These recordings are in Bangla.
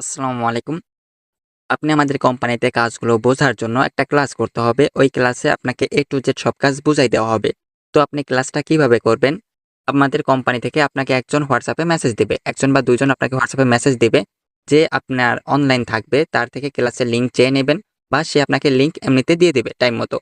আসসালামু আলাইকুম। আপনি আমাদের কোম্পানিতে কাজগুলো বোঝার জন্য একটা ক্লাস করতে হবে। ওই ক্লাসে আপনাকে A to Z সব কাজ বুঝাই দেওয়া হবে। তো আপনি ক্লাসটা কিভাবে করবেন? আমাদের কোম্পানি থেকে আপনাকে একজন WhatsApp এ মেসেজ দিবে। ১ জন বা ২ জন আপনাকে WhatsApp এ মেসেজ দিবে যে আপনার অনলাইন থাকবে। তার থেকে ক্লাসের লিঙ্ক চেয়ে নেবেন বা সে আপনাকে লিঙ্ক এমনিতে দিয়ে দিবে টাইম মতো।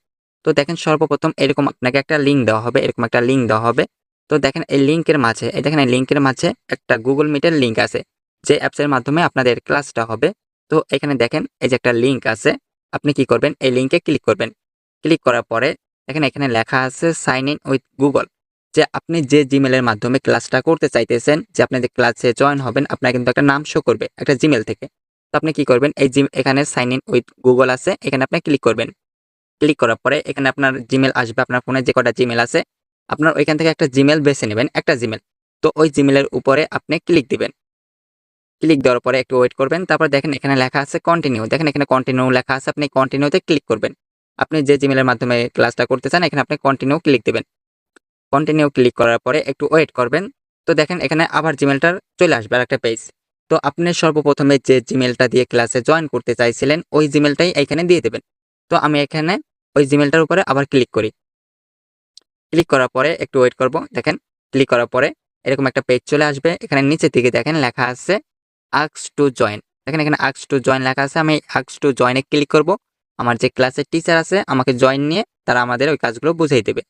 তো দেখেন সর্বপ্রথম এরকম আপনাকে একটা লিঙ্ক দেওয়া হবে। এরকম একটা লিঙ্ক দেওয়া হবে। তো দেখেন এই লিঙ্কের মাঝে এই দেখেন এই লিঙ্কের মাঝে একটা Google Meet এর লিঙ্ক আছে। যে অ্যাপস এর মাধ্যমে আপনাদের ক্লাসটা হবে। তো এখানে দেখেন এই যে একটা লিঙ্ক আছে। আপনি কি করবেন? এই লিঙ্কে ক্লিক করবেন। ক্লিক করার পরে দেখেন এখানে লেখা আছে সাইন ইন উইথ গুগল। যে আপনি যে Gmail এর মাধ্যমে ক্লাসটা করতে চাইতেছেন, যে আপনি যে ক্লাসে জয়েন হবেন, আপনার কিন্তু একটা নাম শো করবে একটা Gmail থেকে। তো আপনি কি করবেন? এই এখানে সাইন ইন উইথ গুগল আছে, এখানে আপনি ক্লিক করবেন। ক্লিক করার পরে এখানে আপনার Gmail আসবে, আপনার ফোনে যে কটা Gmail আছে, আপনার ওইখান থেকে একটা Gmail বেছে নিবেন, একটা Gmail। তো ওই Gmail এর উপরে আপনি ক্লিক দিবেন। ক্লিক দেওয়ার পরে একটু ওয়েট করবেন। তারপর দেখেন এখানে লেখা আছে কন্টিনিউ। দেখেন এখানে কন্টিনিউ লেখা আছে। আপনি কন্টিনিউতে ক্লিক করবেন। আপনি যে Gmail এর মাধ্যমে ক্লাসটা করতে চান, এখানে আপনি কন্টিনিউ ক্লিক দিবেন। কন্টিনিউ ক্লিক করার পরে একটু ওয়েট করবেন। তো দেখেন এখানে আবার Gmailটার চলে আসবে আরেকটা পেজ। তো আপনি সর্বপ্রথমে যে Gmailটা দিয়ে ক্লাসে জয়েন করতে চাইছিলেন, ওই Gmailটাই এইখানে দিয়ে দিবেন। তো আমি এখানে ওই Gmailটার উপরে আবার ক্লিক করি। ক্লিক করার পরে একটু ওয়েট করব। দেখেন ক্লিক করার পরে এরকম একটা পেজ চলে আসবে। এখানে নিচের দিকে দেখেন লেখা আছে ask to join। দেখেন এখানে ask to join লেখা আছে। আমি ask to join A click করব। আমার যে ক্লাসের টিচার আছে আমাকে জয়েন নিয়ে তারা আমাদের ওই কাজগুলো বুঝিয়ে দেবে।